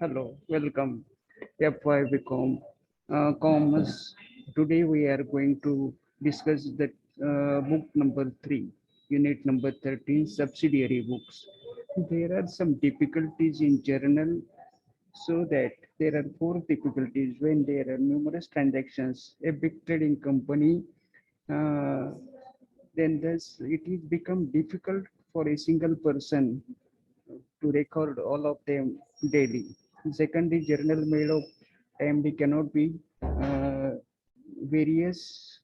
Hello, welcome. FY Become Commerce. Today we are going to discuss the book number 3, unit number 13, subsidiary books. There are some difficulties in journal, so that there are four difficulties when there are numerous transactions. A big trading company, uh, then it is become difficult for a single person to record all of them daily. Secondly, journal made of timely cannot be various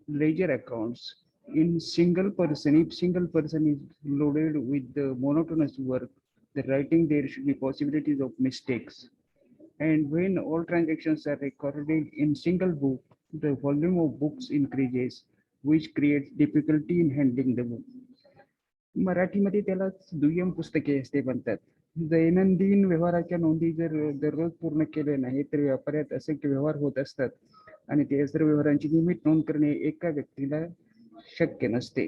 ledger accounts in single person. If single person is loaded with the monotonous work, the writing there should be possibilities of mistakes. And when all transactions are recorded in single book, the volume of books increases, which creates difficulty in handling the book. मराठीमध्ये त्याला दुय्यम पुस्तके असते म्हणतात. दैनंदिन व्यवहाराच्या नोंदी जर दररोज पूर्ण केले नाही तर व्यापाऱ्यात असंख्य व्यवहार होत असतात आणि ते सर्व व्यवहारांची नियमित नोंद करणे एका व्यक्तीला शक्य नसते.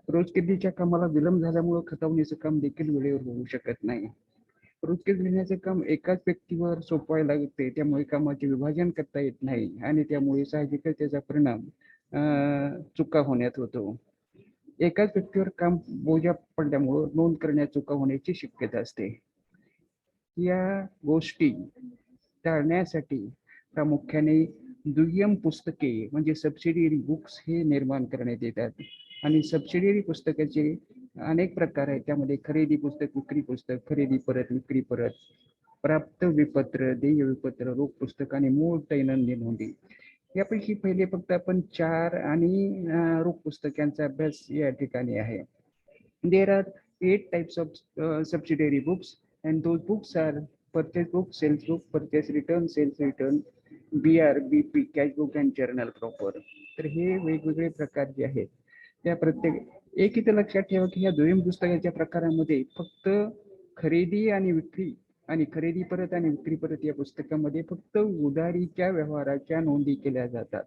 रोजकिर्दीच्या कामाला विलंब झाल्यामुळे खतावणीचं काम देखील वेळेवर होऊ शकत नाही. रोजकेच लिहिण्याचे काम एकाच व्यक्तीवर सोपवायला लागते, त्यामुळे कामाचे विभाजन करता येत नाही आणि त्यामुळे साहजिकच त्याचा परिणाम चुका होण्यात होतो. एकाच व्यक्तीवर काम बोजा पडल्यामुळे नोंद करण्यात चुका होण्याची शक्यता असते. या गोष्टी टाळण्यासाठी प्रामुख्याने दुय्यम पुस्तके म्हणजे सबसिडियरी बुक्स हे निर्माण करण्यात येतात. आणि सबसिडियरी पुस्तकाचे अनेक प्रकार आहेत. त्यामध्ये खरेदी पुस्तक, विक्री पुस्तक, खरेदी परत, विक्री परत, प्राप्त विपत्र, देय विपत्र, रोख पुस्तक आणि मूळ दैनंदिन नोंदी. यापैकी पहिले फक्त आपण 4 आणि रोख पुस्तकांचा अभ्यास या ठिकाणी आहे. There are 8 types of subsidiary books, and those books are purchase book, sales book, purchase return, sales return, BR, BP, cash book and journal proper. तर हे वेगवेगळे प्रकार जे आहेत त्या प्रत्येक एक इथं लक्षात ठेवा की ह्या दुय्यम पुस्तकाच्या प्रकारामध्ये फक्त खरेदी आणि विक्री आणि खरेदी परत आणि विक्री परत या पुस्तकामध्ये फक्त उधारीच्या व्यवहाराच्या नोंदी केल्या जातात.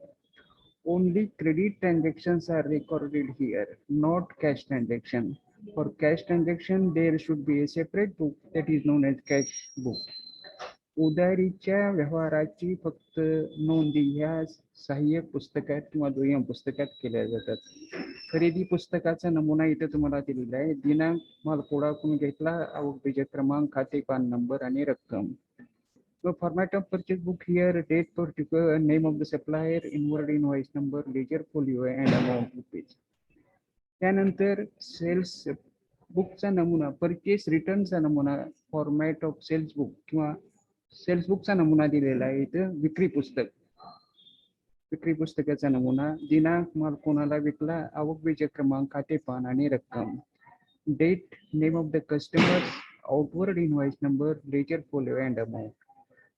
Only credit transactions are recorded here, not cash transaction. For cash transaction, there should be a separate book that is known as cash book. उधारीच्या व्यवहाराची फक्त नोंदी ह्या सहाय्यक पुस्तकात किंवा दुय्यम पुस्तकात केल्या जातात. खरेदी पुस्तकाचा नमुना इथे तुम्हाला दिलेला आहे. दिनांक, माल कोडाकून घेतला, आवक बेचक क्रमांक, खाते पान नंबर आणि रक्कम. The format of purchase book here, date, particular name of the supplier, inward invoice number, ledger folio and amount rupees. त्यानंतर सेल्स बुकचा नमुना, परचेस रिटर्नचा नमुना, फॉर्मॅट ऑफ सेल्स बुक किंवा सेल्स बुकचा नमुना दिलेला आहे. इथं विक्री पुस्तक, विक्री पुस्तकाचा नमुना, दिनांक, माल कोणाला विकला, आवक बेचक क्रमांक, खाते पान आणि रक्कम. Date, name of the customer, outward invoice number, ledger folio and amount.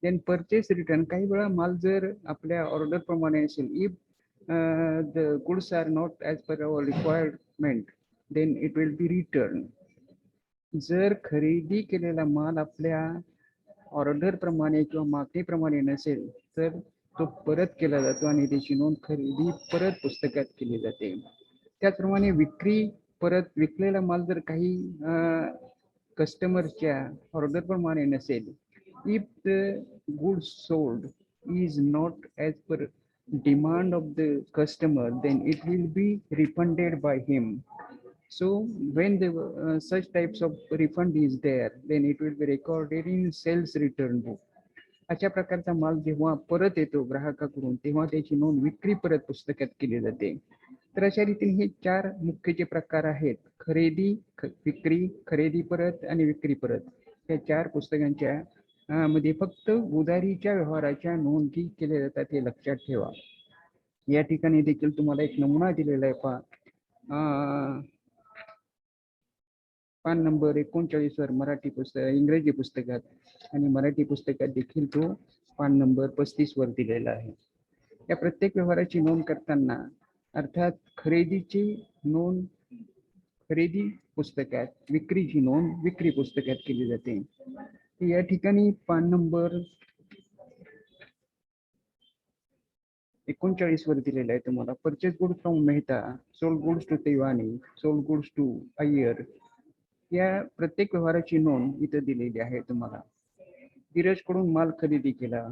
Then purchase return, काही वेळा माल जर आपल्या ऑर्डर प्रमाणे असेल, if the goods are not as per our requirement then it will be return. जर खरेदी केलेला माल आपल्या ऑर्डर प्रमाणे किंवा मागणीप्रमाणे नसेल तर तो परत केला जातो आणि त्याची नोंद खरेदी परत पुस्तकात केली जाते. त्याचप्रमाणे विक्री परत, विकलेला माल जर काही कस्टमरच्या ऑर्डर प्रमाणे नसेल, if the goods sold is not as per demand of the customer, then it will be refunded by him. So when the such types of refund is there, then it will be recorded in sales return book. अशा प्रकारचा माल जेव्हा परत येतो ग्राहकाकडून तेव्हा त्याची नोंद विक्री परत पुस्तकात केली जाते. तर अशा रीतीने हे 4 मुख्य जे प्रकार आहेत, खरेदी, विक्री, खरेदी परत आणि विक्री परत, या 4 पुस्तकांच्या मध्ये फक्त उधारीच्या व्यवहाराच्या नोंदी केल्या जातात, हे लक्षात ठेवा. या ठिकाणी देखील तुम्हाला एक नमुना दिलेला आहे पहा. पान नंबर 39 वर मराठी पुस्तक, इंग्रजी पुस्तकात आणि मराठी पुस्तकात देखील तो पान नंबर 35 वर दिलेला आहे. या प्रत्येक व्यवहाराची नोंद करताना अर्थात खरेदीची नोंद खरेदी पुस्तकात, विक्रीची नोंद विक्री पुस्तकात केली जाते. या ठिकाणी पान नंबर 39 वर दिलेला आहे तुम्हाला. Purchase goods from Mehta, sold goods to Tewani, sold goods to Iyer, या प्रत्येक व्यवहाराची नोंद इथं दिलेली आहे तुम्हाला. धीरज कडून माल खरेदी केला.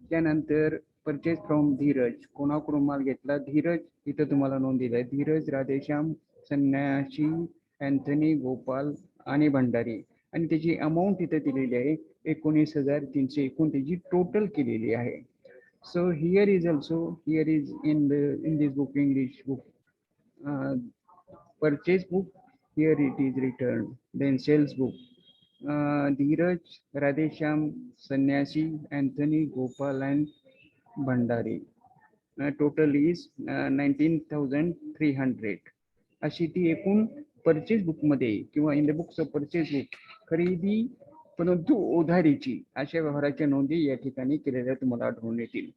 त्यानंतर परचेस फ्रॉम धीरज, कोणाकडून माल घेतला? धीरज, इथं तुम्हाला नोंद दिलाय धीरज, राधेश्याम, संन्याशी, अँथनी, गोपाल आणि भंडारी. आणि त्याची अमाऊंट इथे दिलेली आहे 19,300 एकूण त्याची टोटल केलेली आहे. So here is also, here is in this book, English book, purchase book, here it is returned. Then sales book, Dheeraj, Radhesham, Sannyasi, Anthony, Gopal and Bhandari. Total is 19,300. अशी ती एकूण परचेस बुक मध्ये किंवा in the books of purchase book खरेदी परंतु उधारीची अशा व्यवहाराच्या नोंदी या ठिकाणी केलेल्या तुम्हाला आढळून येतील.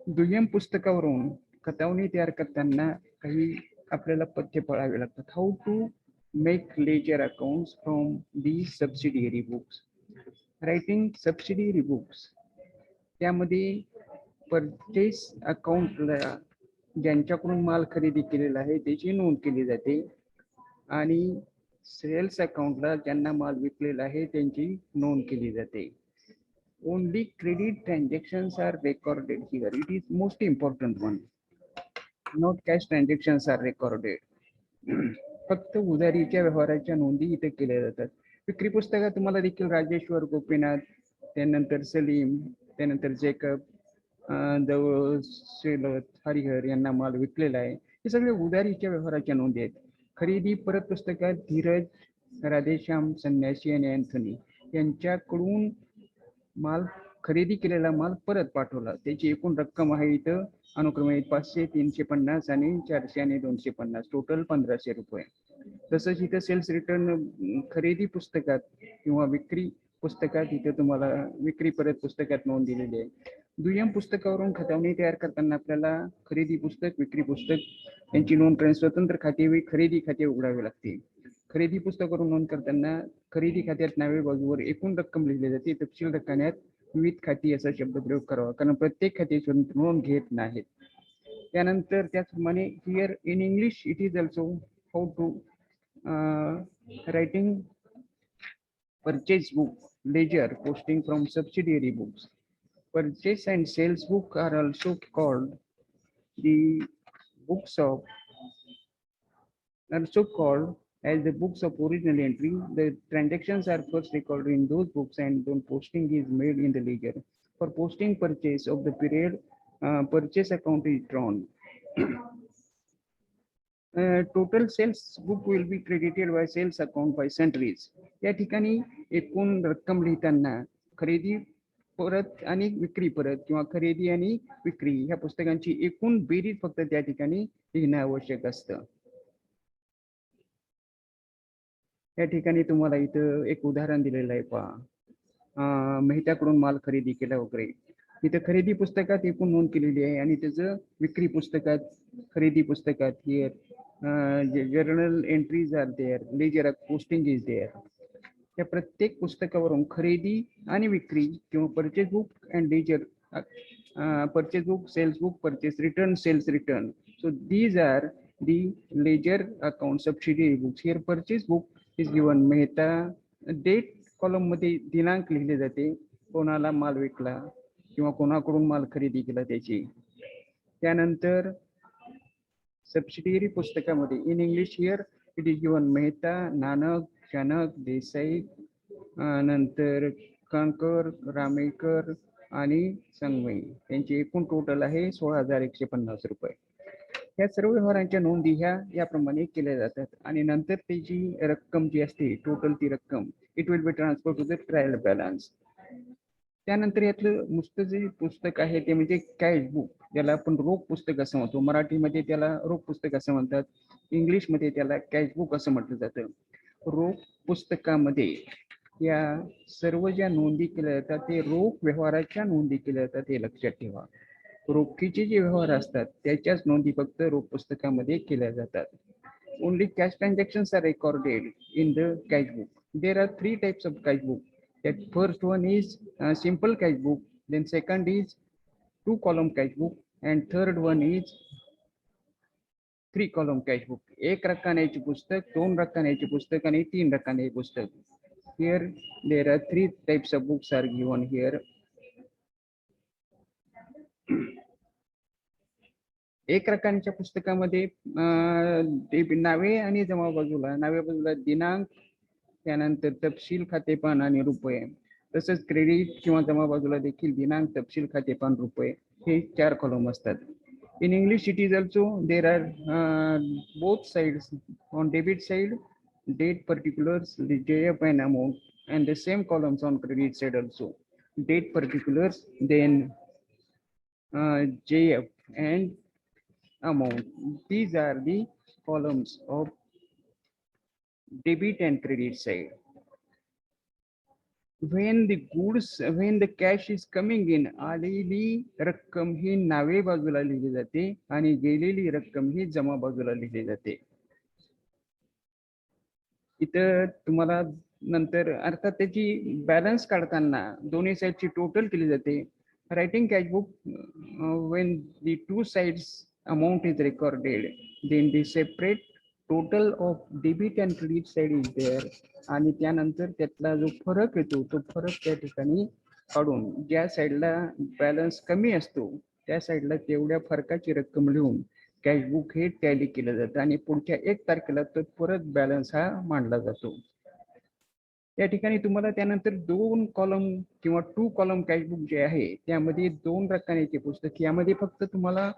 दुय्यम पुस्तकावरून खतावणी तयार करताना काही आपल्याला पथ्य पाळावे लागतात. How to make ledger accounts from the subsidiary books. Writing subsidiary books, त्यामध्ये परचेस अकाउंटला ज्यांच्याकडून माल खरेदी केलेला आहे त्याची नोंद केली जाते आणि सेल्स अकाउंटला ज्यांना माल विकलेला आहे त्यांची नोंद केली जाते. Only credit transactions are recorded here. It is most important one. Not cash transactions are recorded. फक्त उधारीच्या व्यवहाराच्या नोंदी इथे केल्या जातात. विक्री पुस्तकात तुम्हाला देखील राजेश्वर, गोपीनाथ, त्यानंतर सलीम, त्यानंतर जेकब, हरिहर यांना माल विकलेला आहे. हे सगळे उधारीच्या व्यवहाराच्या नोंदी आहेत. खरेदी परत पुस्तकात धीरज, राधेश्याम, संन्यासी आणि अँथनी यांच्याकडून माल खरेदी केलेला माल परत पाठवला. त्याची एकूण रक्कम आहे इथं अनुक्रमे 500, 350 आणि 400 आणि 250, टोटल 1500 रुपये. तसंच इथं सेल्स रिटर्न खरेदी पुस्तकात किंवा विक्री पुस्तकात इथे तुम्हाला विक्री परत पुस्तकात नोंद दिलेली आहे. दुय्यम पुस्तकावरून खतावणी तयार करताना आपल्याला खरेदी पुस्तक, विक्री पुस्तक यांची नोंद करणे स्वतंत्र खाते व खरेदी खाते उघडावे लागते. खरेदी पुस्तकावरून नोंद करताना खरेदी खात्यात नावे बाजूवर एकूण रक्कम लिहिली जाते. तपशील रकान्यात विविध खाती असा शब्दप्रयोग करावा, कारण प्रत्येक खाते स्वतंत्र नोंद घेत नाहीत. त्यानंतर त्याचप्रमाणे here in English it is also how to writing purchase book, ledger, posting from subsidiary books. Purchase and sales book are also called the books of, as the books of original entry. The transactions are first recorded in those books and then posting is made in the ledger. For posting purchase of the period, purchase account is drawn. Total sales book will be credited by sales account by sundries. या ठिकाणी एकूण रक्कम लिहिताना खरेदी परत आणि विक्री परत किंवा खरेदी आणि विक्री ह्या पुस्तकांची एकूण बेरीज फक्त त्या ठिकाणी लिहिणं आवश्यक असतं. या ठिकाणी तुम्हाला इथं एक उदाहरण दिलेलं आहे पहा. मेहताकडून माल खरेदी केला वगैरे. इथं खरेदी पुस्तकात एकूण नोंद केलेली आहे आणि त्याचं विक्री पुस्तकात, खरेदी पुस्तकात here journal entries are there, ledger posting is there. त्या प्रत्येक पुस्तकावरून खरेदी आणि विक्री किंवा purchase book and ledger, purchase book, sales book, purchase return, sales return. So these are the ledger account subsidiary books. Here purchase book is given, Mehta date column मध्ये दिनांक लिहिले जाते, कोणाला माल विकला किंवा कोणाकडून माल खरेदी केला त्याची. त्यानंतर सबसिडियरी पुस्तकामध्ये in English here it is given Mehta, Nanak, Chanak, Desai, नंतर कांकर, रामेकर आणि संगमई यांची एकूण टोटल आहे 16,150 रुपये. या सर्व व्यवहारांच्या नोंदी ह्या याप्रमाणे केल्या जातात आणि नंतर त्याची रक्कम जी असते टोटल ती रक्कम it will be transfer to the trial balance. त्यानंतर यातलं नुसतं जे पुस्तक आहे ते म्हणजे कॅश बुक, ज्याला आपण रोख पुस्तक असं म्हणतो. मराठीमध्ये त्याला रोख पुस्तक असं म्हणतात, इंग्लिशमध्ये त्याला कॅश बुक असं म्हटलं जातं. रोख पुस्तकामध्ये या सर्व ज्या नोंदी केल्या जातात ते रोख व्यवहाराच्या नोंदी केल्या जातात, हे लक्षात ठेवा. रोखीचे जे व्यवहार असतात त्याच्याच नोंदी फक्त रोख पुस्तकामध्ये केल्या जातात. Only cash transactions are recorded in the cash book. There are 3 types of cash book. That first one is simple cash book, then second is 2 column cash book, and third one is 3 column cash book. एक रकान्याचे पुस्तक, 2 रकान्याचे पुस्तक आणि 3 रकान्याचे पुस्तक. Here there are three types of books are given here. एक रकांच्या पुस्तकामध्ये नावे आणि जमा बाजूला, नावे बाजूला दिनांक, त्यानंतर तपशील, खातेपान आणि रुपये. तसंच क्रेडिट किंवा जमा बाजूला देखील दिनांक, तपशील, खातेपान, रुपये हे 4 कॉलम असतात. In English, it is also there are both sides. On debit side, date, particulars, the JF and amount, and the same columns on credit side also. Date, particulars, then JF and amount. These are the columns of debit and credit side. When the cash is coming in, आलेली रक्कम ही नावे बाजूला लिहिली जाते आणि गेलेली रक्कम ही जमा बाजूला लिहिली जाते. इथं तुम्हाला नंतर अर्थात त्याची बॅलन्स काढताना दोन्ही साईडची टोटल केली जाते. Writing cash book, when the two sides amount is recorded, then the separate total of debit and credit side is there. आणि त्यानंतर त्यातला जो फरक येतो तो फरक त्या ठिकाणी काढून ज्या साईडला बॅलन्स कमी असतो त्या साईडला तेवढ्या फरकाची रक्कम लिहून कॅशबुक हे टॅली केलं जातं आणि पुढच्या 1 तारखेला तो परत बॅलन्स हा मांडला जातो. या ठिकाणी तुम्हाला त्यानंतर 2 कॉलम किंवा 2 कॉलम कॅशबुक जे आहे त्यामध्ये 2 रकान्याचे पुस्तक, यामध्ये फक्त तुम्हाला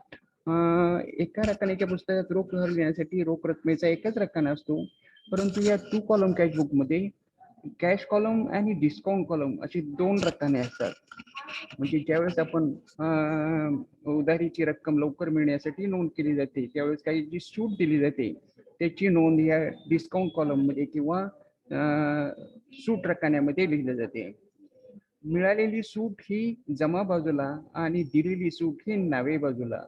एका रकान्याच्या पुस्तकात रोख व्यवहार लिहिण्यासाठी रोख रकमेचा एकच रकाना असतो. परंतु या 2 कॉलम कॅशबुक मध्ये कॅश कॉलम आणि डिस्काउंट कॉलम अशी 2 रकाने असतात. म्हणजे ज्यावेळेस आपण उधारीची रक्कम लवकर मिळण्यासाठी नोंद केली जाते त्यावेळेस काही जी सूट दिली जाते त्याची नोंद या डिस्काउंट कॉलम मध्ये किंवा सूट रकान्यामध्ये लिहिली जाते. मिळालेली सूट ही जमा बाजूला आणि दिलेली सूट ही नावे बाजूला.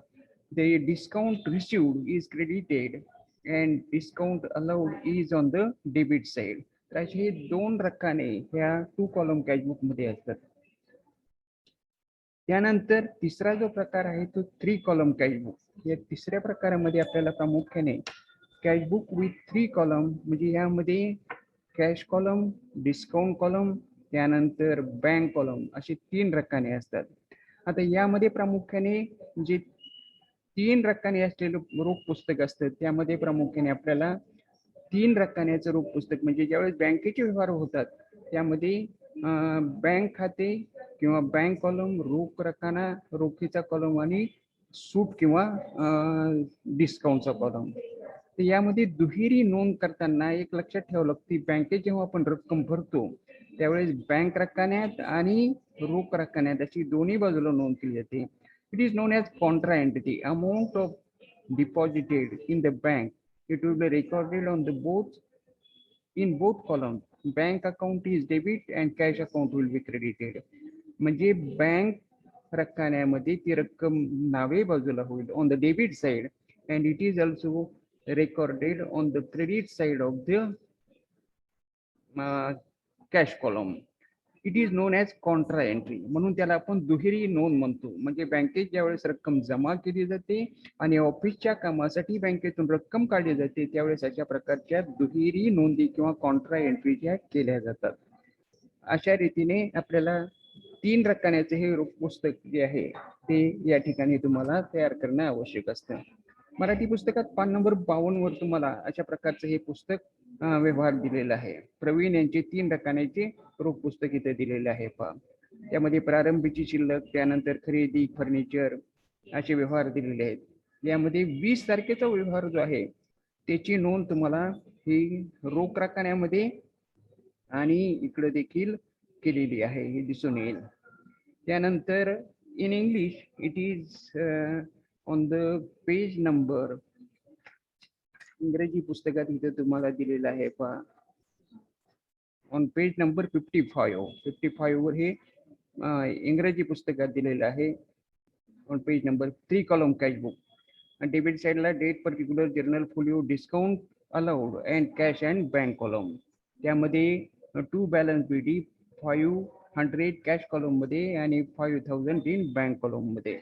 The discount received is credited and discount allowed is on the debit side. तर असे हे 2 रकाने ह्या 2 कॉलम कॅशबुक मध्ये असतात. त्यानंतर तिसरा जो प्रकार आहे तो 3 कॉलम कॅशबुक. या तिसऱ्या प्रकारामध्ये आपल्याला प्रामुख्याने कॅशबुक विथ 3 कॉलम, म्हणजे यामध्ये कॅश कॉलम, डिस्काउंट कॉलम, त्यानंतर बँक कॉलम असे 3 रकाने असतात. आता यामध्ये प्रामुख्याने जे 3 रकाने असलेलं रोख पुस्तक असतं त्यामध्ये प्रामुख्याने आपल्याला 3 रकान्याचं रोख पुस्तक, म्हणजे ज्यावेळेस बँकेचे व्यवहार होतात त्यामध्ये बँक खाते किंवा बँक कॉलम, रोख रकाना, रोखीचा कॉलम आणि सूट किंवा डिस्काउंटचा कॉलम. तर यामध्ये दुहेरी नोंद करताना एक लक्षात ठेवावं लागते, बँकेत जेव्हा आपण रक्कम भरतो त्यावेळेस बँक रकान्यात आणि रोख रकान्यात अशी दोन्ही बाजूला नोंद केली जाते. It is known as contra entry. The amount of deposited in the bank, it will be recorded on the both columns. Bank account is debit and cash account will be credited. म्हणजे bank रकान्यामध्ये ती रक्कम नावे बाजूला होईल on the debit side and it is also recorded on the credit side of the cash column. It is known as Contra entry. म्हणून त्याला आपण दुहेरी नोंद म्हणतो. म्हणजे बँकेत ज्यावेळेस रक्कम जमा केली जाते आणि ऑफिसच्या कामासाठी बँकेतून रक्कम काढली जाते त्यावेळेस अशा प्रकारच्या दुहेरी नोंदी किंवा कॉन्ट्रा एंट्री ज्या केल्या जातात. अशा रीतीने आपल्याला 3 रकान्याचे हे पुस्तक जे आहे ते या ठिकाणी तुम्हाला तयार करणं आवश्यक असतं. मराठी पुस्तकात पान नंबर 52 वर तुम्हाला अशा प्रकारचं हे पुस्तक व्यवहार दिलेला आहे. प्रवीण यांचे 3 रकान्याचे रोख पुस्तक इथे दिलेले आहे पहा. त्यामध्ये प्रारंभीची शिल्लक, त्यानंतर खरेदी, फर्निचर असे व्यवहार दिलेले आहेत. यामध्ये 20 तारखेचा व्यवहार जो आहे त्याची नोंद तुम्हाला ही रोख रकान्यामध्ये आणि इकडे देखील केलेली आहे हे दिसून येईल. त्यानंतर in English it is on the page number, इंग्रजी पुस्तकात इथे तुम्हाला दिलेलं आहे पहा ऑन पेज नंबर 55 वर हे इंग्रजी पुस्तकात दिलेलं आहे. On page number 3 column cashbook. Debit साईडला date, particular, journal, folio, discount allowed and cash and bank column. त्यामध्ये 2 बॅलन्स BD 500 कॅश कॉलम मध्ये आणि 5000 इन बँक कॉलम मध्ये.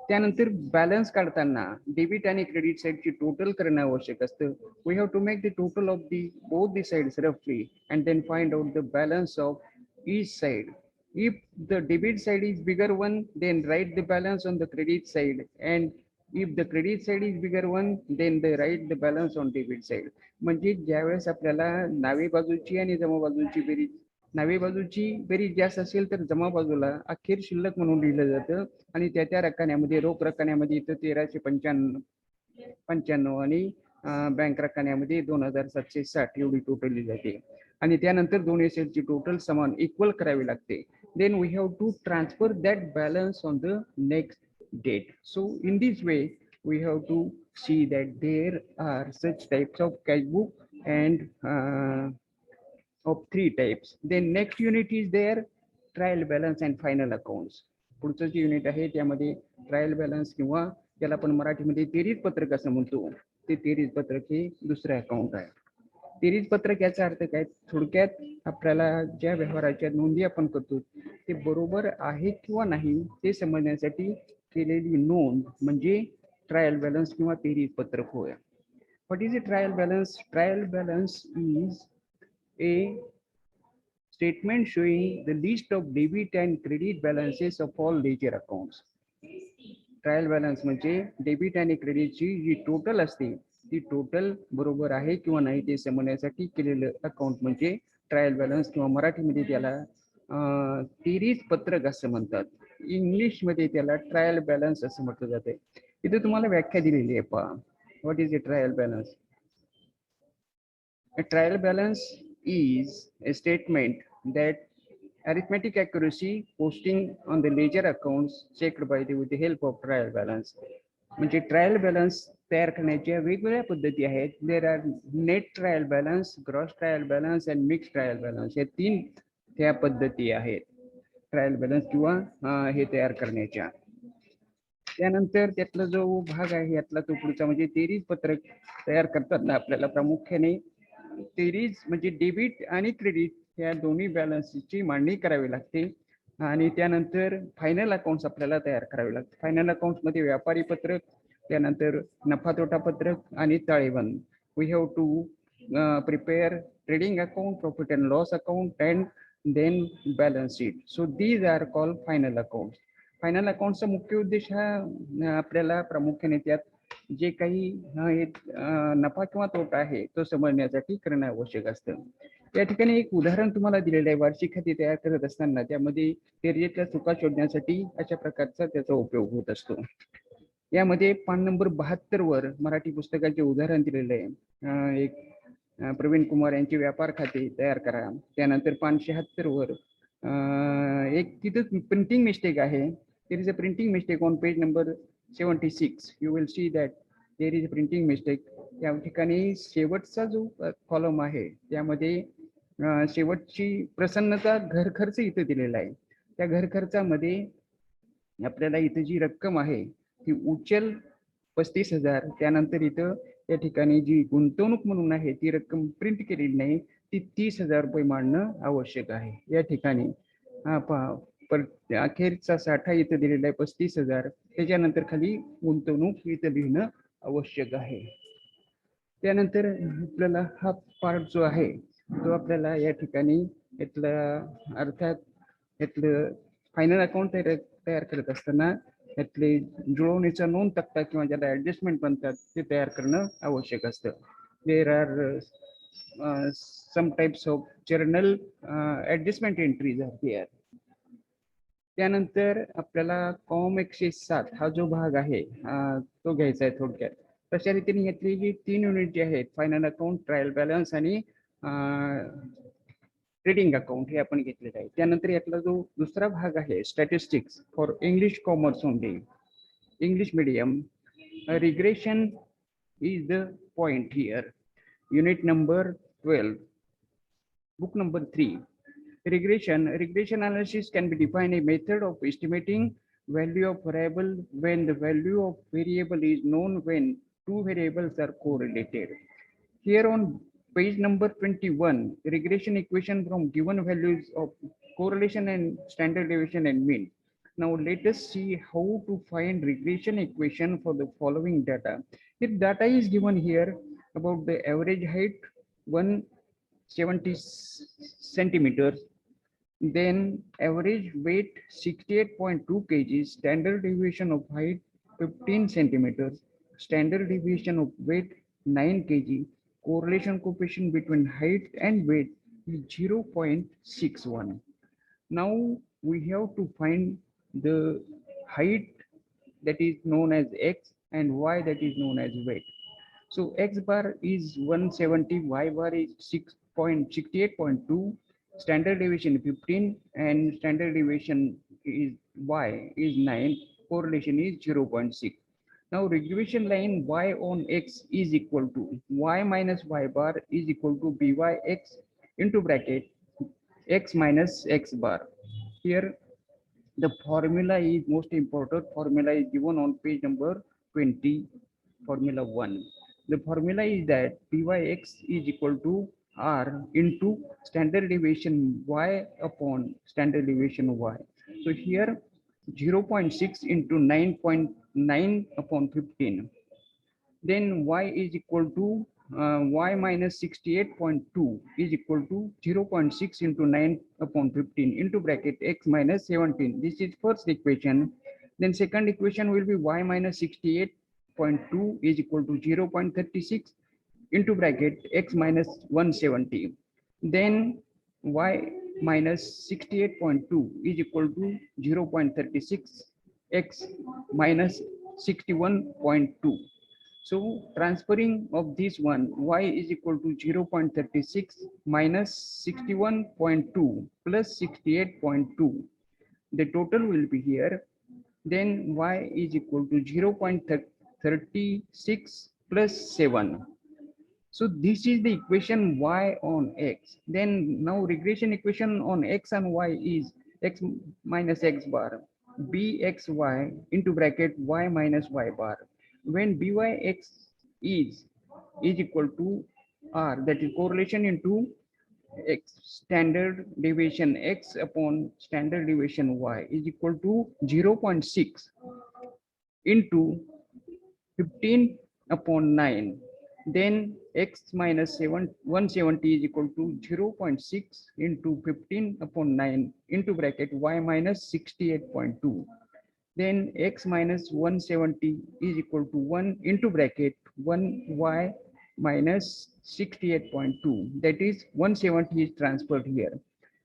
त्यानंतर बॅलन्स काढताना डेबिट आणि क्रेडिट साईडची टोटल करणं आवश्यक असतं. We have to make the total of the both the sides रफली and then find out the balance of each side. If the debit side is bigger one, then write the balance on the credit side. And if the credit side is bigger one, then they write the balance on debit side. म्हणजे ज्यावेळेस आपल्याला नावे बाजूची आणि जमा बाजूची berries, नावे बाजूची बेरीज जास्त असेल तर जमा बाजूला अखेर शिल्लक म्हणून लिहिलं जातं आणि त्या रकान्यामध्ये रोख रकान्यामध्ये इथं 1395 आणि बँक रकान्यामध्ये 2760 एवढी टोटल लिहिली जाते. आणि त्यानंतर दोन्ही साईडची टोटल समान इक्वल करावी लागते. Then we have to transfer that balance on the next date. So in this way we have to see that there are such types of cashbook and of three types. Then next unit is there trial balance and final accounts. पुढचं जे unit आहे त्यामध्ये trial balance किंवा ज्याला आपण मराठीमध्ये तेरीज पत्रक असं म्हणतो, ते तेरीज पत्रक हे दुसरं अकाउंट आहे. तेरीज पत्रक याचा अर्थ काय? थोडक्यात आपल्याला ज्या व्यवहाराच्या नोंदी आपण करतो ते बरोबर आहे किंवा नाही ते समजण्यासाठी केलेली नोंद म्हणजे ट्रायल बॅलन्स किंवा तेरीज पत्रक होय. What is a trial balance? Trial balance is a statement showing the list of debit and credit balances of all ledger accounts. Trial balance म्हणजे डेबिट आणि क्रेडिटची जी टोटल असते ती टोटल बरोबर आहे किंवा नाही ते समजण्यासाठी केलेलं अकाउंट म्हणजे ट्रायल बॅलन्स किंवा मराठीमध्ये त्याला तेरीज पत्रक असं म्हणतात. इंग्लिशमध्ये त्याला ट्रायल बॅलन्स असं म्हटलं जाते. इथे तुम्हाला व्याख्या दिलेली आहे पहा. What is a trial balance? A trial balance is a statement that arithmetic accuracy posting on the ledger accounts checked by with the help of trial balance. म्हणजे ट्रायल बॅलन्स तयार करण्याच्या वेगवेगळ्या पद्धती आहेत. There are net trial balance, gross trial balance and mix trial balance. या तीन त्या पद्धती आहेत ट्रायल बॅलन्स किंवा हे तयार करण्याच्या. त्यानंतर त्यातला जो भाग आहे यातला तो पुढचा म्हणजे तेरीज पत्रक तयार करताना आपल्याला प्रामुख्याने तेरीज म्हणजे डेबिट आणि क्रेडिट या दोन्ही बॅलन्सची मांडणी करावी लागते. आणि त्यानंतर फायनल अकाउंट्स आपल्याला तयार करावे लागते. फायनल अकाउंट्समध्ये व्यापारी पत्रक, त्यानंतर नफा तोटा पत्रक आणि ताळेबंद. We have to prepare trading account, profit and loss account and then balance sheet. So these are called final accounts. Final अकाउंटचा मुख्य उद्देश हा आपल्याला प्रामुख्याने त्यात जे काही नफा किंवा तोटा आहे तो समजण्यासाठी करणं आवश्यक असतं. या ठिकाणी एक उदाहरण तुम्हाला दिलेलं आहे. वार्षिक खाते तयार करत असताना त्यामध्ये तेरजेतल्या चुका शोधण्यासाठी अशा प्रकारचा त्याचा उपयोग होत असतो. यामध्ये पान नंबर 72 वर मराठी पुस्तकाचे उदाहरण दिलेलं आहे. एक प्रवीण कुमार यांचे व्यापार खाते तयार करा. त्यानंतर पान 76 वर एक तिथं प्रिंटिंग मिस्टेक आहे. There is a printing mistake on page number 76. You will see that there is a printing mistake. त्या ठिकाणी शेवटचा जो कॉलम आहे त्यामध्ये शेवटची प्रसन्नता घर खर्च इथे दिलेला आहे. त्या घर खर्चामध्ये आपल्याला इथे जी रक्कम आहे ती उचल 35,000. त्यानंतर इथं या ठिकाणी जी गुंतवणूक म्हणून आहे ती रक्कम प्रिंट केलेली नाही, ती 30,000 रुपये मांडणं आवश्यक आहे. या ठिकाणी अखेरचा साठा इथं दिलेला आहे 35,000. त्याच्यानंतर खाली गुंतवणूक इथं लिहिणं आवश्यक आहे. त्यानंतर आपल्याला हा पार्ट जो आहे तो आपल्याला या ठिकाणी यातलं अर्थात यातलं फायनल अकाउंट तयार करत असताना यातले जुळवणीचा नोंद तक्ता किंवा ज्याला ऍडजस्टमेंट म्हणतात ते तयार करणं आवश्यक असतं. There are some types of journal adjustment entries are there. त्यानंतर आपल्याला कॉम 107 हा जो भाग आहे तो घ्यायचा आहे थोडक्यात. तशा रीतीने यातली जी 3 युनिट जे आहेत फायनल अकाउंट, ट्रायल बॅलन्स आणि ट्रेडिंग अकाउंट हे आपण घेतलेलं आहे. त्यानंतर यातला जो दुसरा भाग आहे statistics for English commerce only, English medium. Regression is the point here. Unit number 12, book number 3. Regression analysis can be defined a method of estimating value of variable when the value of variable is known when two variables are correlated. Here on page number 21, regression equation from given values of correlation and standard deviation and mean. Now let us see how to find regression equation for the following data. The data is given here about the average height 170 centimeters, then average weight 68.2 kg, standard deviation of height 15 centimeters, standard deviation of weight 9 kg, correlation coefficient between height and weight is 0.61. Now we have to find the height that is known as x and y that is known as weight. So x bar is 170, y bar is 6.68.2, standard deviation 15, and standard deviation is y is 9, correlation is 0.6. Now regression line y on x is equal to y minus y bar is equal to byx into bracket x minus x bar. Here the formula is most important. Formula is given on page number 20, formula 1. The formula is that Pyx is equal to R into standard deviation Y upon standard deviation Y. So here 0.6 into 9.9 upon 15. Then y is equal to y minus 68.2 is equal to 0.6 into 9 upon 15 into bracket x minus 17. This is first equation. Then second equation will be y minus 68.2 is equal to 0.36 into bracket x minus 170. Then y minus 68.2 is equal to 0.36 x minus 61.2. So transferring of this one, y is equal to 0.36 minus 61.2 plus 68.2. The total will be here. Then y is equal to 0.36 plus 7. So this is the equation y on x. Then now regression equation on x and y is x minus x bar bxy into bracket y minus y bar. When byx is equal to r, that is correlation into x standard deviation x upon standard deviation y is equal to 0.6 into 15 upon 9. Then x minus 170 is equal to 0.6 into 15 upon 9 into bracket y minus 68.2. Then x minus 170 is equal to 1 into bracket 1y minus 68.2. That is 170 is transferred here.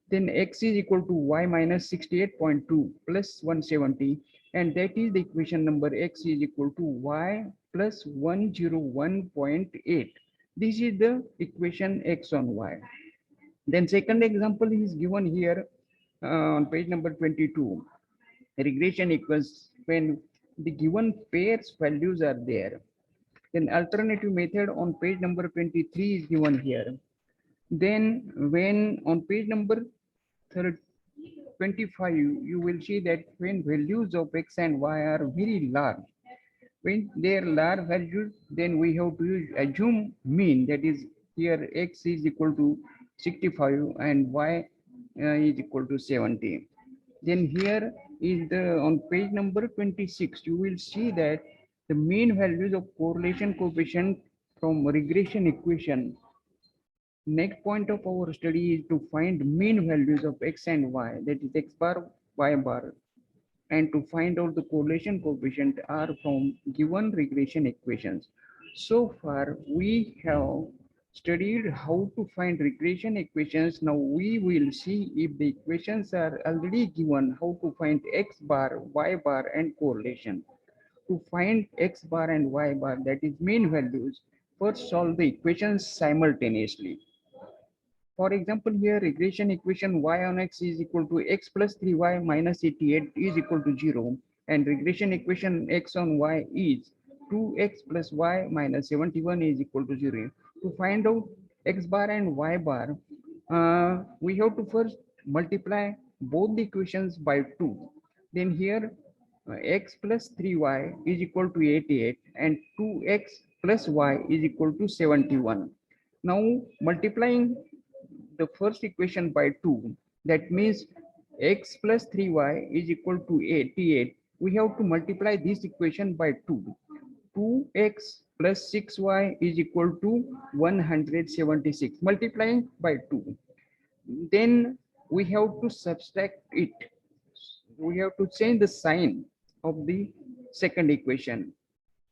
Then x is equal to y minus 68.2 plus 170, and that is the equation number x is equal to y plus 101.8. This is the equation x on y. Then second example is given here on page number 22. Regression equals when the given pairs values are there. Then alternative method on page number 23 is given here. Then when on page number 25, you will see that when values of x and y are very large, when they are large values, then we have to use assume mean. That is, here x is equal to 65 and y is equal to 70. Then here is the on page number 26, you will see that the mean values of correlation coefficient from regression equation. Next point of our study is to find mean values of x and y, that is x bar, y bar, and to find out the correlation coefficient are from given regression equations. So far, we have studied how to find regression equations. Now we will see if the equations are already given, how to find x bar, y bar, and correlation. To find x bar and y bar, that is mean values, first solve the equations simultaneously. For example, here regression equation y on x is equal to x plus 3y minus 88 is equal to 0, and regression equation x on y is 2x plus y minus 71 is equal to 0. To find out x bar and y bar, we have to first multiply both the equations by 2. Then here x plus 3y is equal to 88 and 2x plus y is equal to 71. Now multiplying the first equation by 2, that means x plus 3y is equal to 88. We have to multiply this equation by 2. 2x plus 6y is equal to 176, multiplying by 2. Then we have to subtract it. We have to change the sign of the second equation.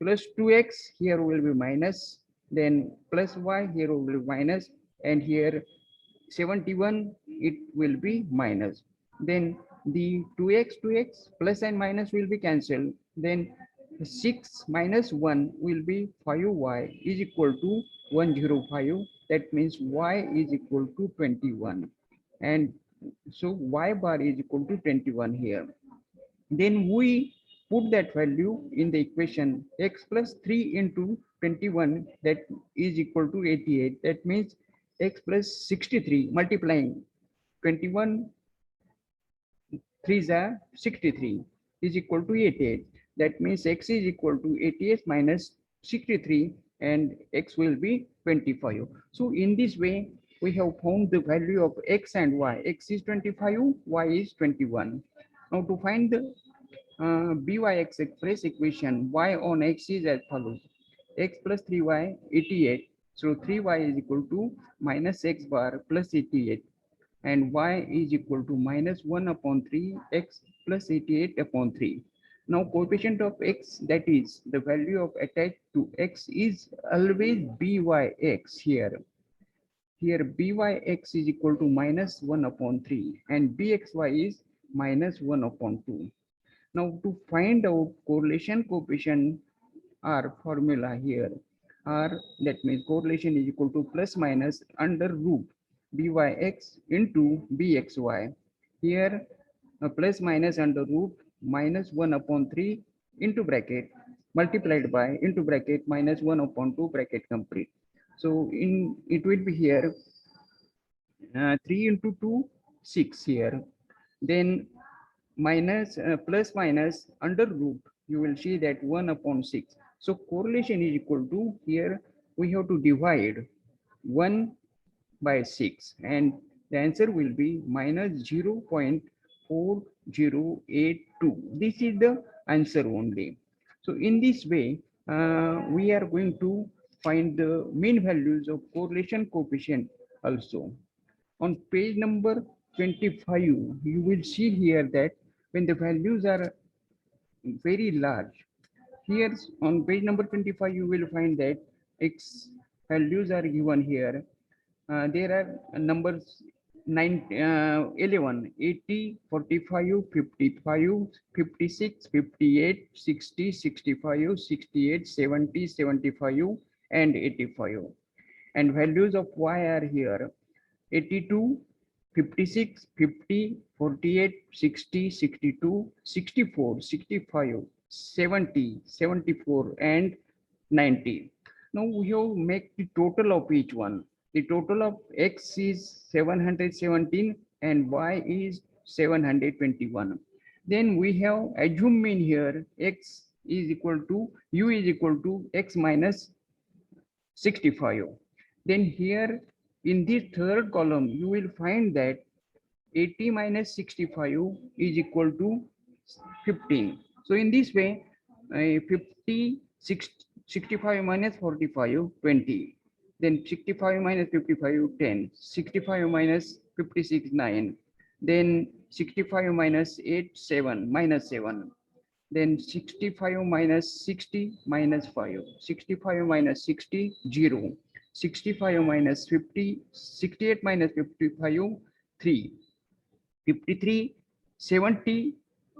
Plus 2x here will be minus, then plus y here will be minus, and here 71 it will be minus. Then the 2x plus and minus will be cancelled. Then 6 minus 1 will be 5y is equal to 105. That means y is equal to 21. And so y bar is equal to 21 here. Then we put that value in the equation. X plus 3 into 21, that is equal to 88. That means x plus 63 multiplying 21 3s are 63 is equal to 88. That means x is equal to 88 minus 63 and x will be 25. So in this way, we have found the value of x and y. X is 25, y is 21. Now to find the byx express equation, y on x is as follows. X plus 3y, 88. So 3y is equal to minus x bar plus 88. And y is equal to minus 1 upon 3 x plus 88 upon 3. Now coefficient of x, that is the value of attached to x, is always byx here. Here byx is equal to minus 1 upon 3 and bxy is minus 1 upon 2. Now to find out correlation coefficient, our formula here, R, that means correlation is equal to plus minus under root byx into bxy. Here plus minus under root minus 1 upon 3 into bracket multiplied by into bracket minus 1 upon 2 bracket complete. So in it will be here 3 into 2, 6 here. Then minus plus minus under root, you will see that 1 upon 6. So correlation is equal to, here we have to divide 1 by 6 and the answer will be minus 0.4082. This is the answer only. So in this way, we are going to find the mean values of correlation coefficient also. On page number 25, you will see here that when the values are very large, here on page number 25, you will find that x values are given here. There are numbers 11, 80, 45, 55, 56, 58, 60, 65, 68, 70, 75, and 85. And values of y are here 82, 56, 50, 48, 60, 62, 64, 65, 70, 74, and 90. Now we have make the total of each one. The total of x is 717 and y is 721. Then we have assume mean here, x is equal to, u is equal to x minus 65. Then here in this third column, you will find that 80 minus 65 is equal to 15. So in this way, 65 minus 45, 20. Then 65 minus 55, 10. 65 minus 56, 9. Then 65 minus 8, 7, minus 7. Then 65 minus 60, minus 5. 65 minus 60, 0. 65 minus 50, 68 minus 55, 3. 53, 70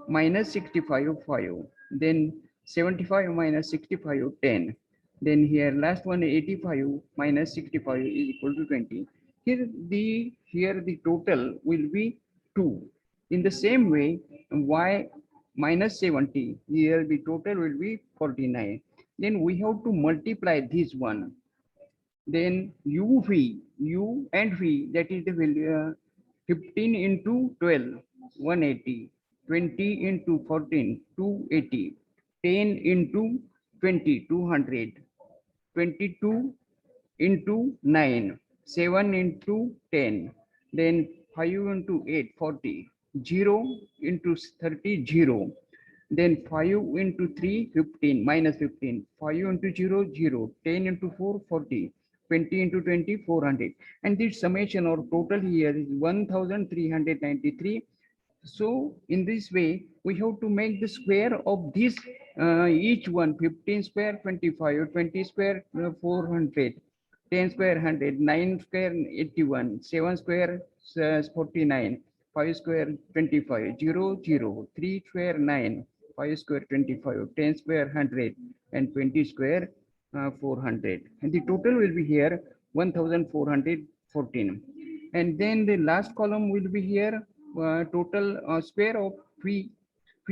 minus 65, 5. Then 75 minus 65, 10. Then here last one 85 minus 65 is equal to 20. Here the total will be 2. In the same way, y minus 70, here the total will be 49. Then we have to multiply this one. Then u and v, that is the value 15 into 12, 180, 20 into 14, 280, 10 into 20, 200, 22 into 9, 7 into 10, then 5 into 8, 40, 0 into 30, 0. Then 5 into 3, 15, minus 15. 5 into 0, 0. 10 into 4, 40. 20 into 20, 400. And this summation or total here is 1393. So in this way, we have to make the square of this each one. 15 square 25, 20 square 400, 10 square 100, 9 square 81, 7 square 49, 5 square 25, 0 0, 3 square 9, 5 square 25, 10 square 100, and 20 square 400. And the total will be here 1414. And then the last column will be here total square of phi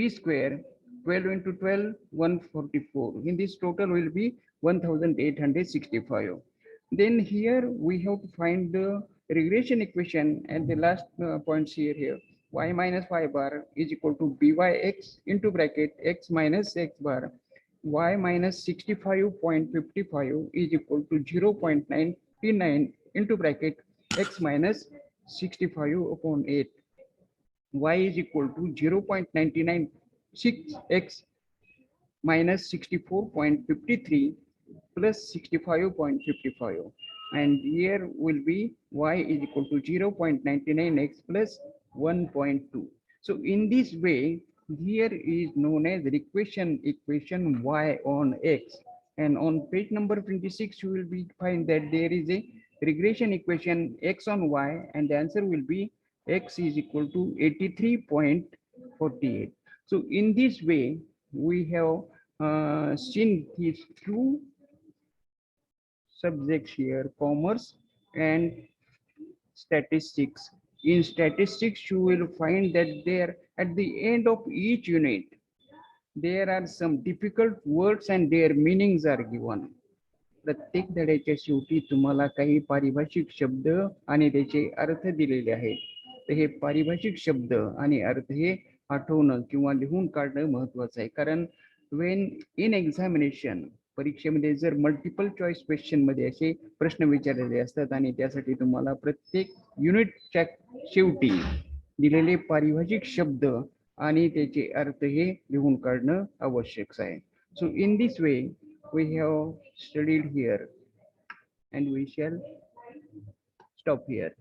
square 12 into 12 144. In this total will be 1865. Then here we have to find the regression equation, and the last points here y minus y bar is equal to byx into bracket x minus x bar. Y minus 65.55 is equal to 0.99 into bracket x minus 65 upon 8. Y is equal to 0.996x minus 64.53 plus 65.55. And here will be y is equal to 0.99x plus 1.2. So in this way, here is known as equation y on x. And on page number 26, you will be find that there is a regression equation x on y, and the answer will be x is equal to 83.48. So in this way, we have seen these two subjects here, commerce and statistics. In statistics, you will find that there at the end of each unit, there are some difficult words and their meanings are given. प्रत्येक धड्याच्या शेवटी तुम्हाला काही पारिभाषिक शब्द आणि त्याचे अर्थ दिलेले आहेत. तर हे पारिभाषिक शब्द आणि अर्थ हे आठवणं किंवा लिहून काढणं महत्वाचं आहे. कारण वेन इन एक्झामिनेशन, परीक्षेमध्ये जर मल्टिपल चॉईस क्वेश्चन मध्ये असे प्रश्न विचारलेले असतात आणि त्यासाठी तुम्हाला प्रत्येक युनिटच्या शेवटी दिलेले पारिभाषिक शब्द आणि त्याचे अर्थ हे लिहून काढणं आवश्यक आहे. So in this way we have studied here, and we shall stop here.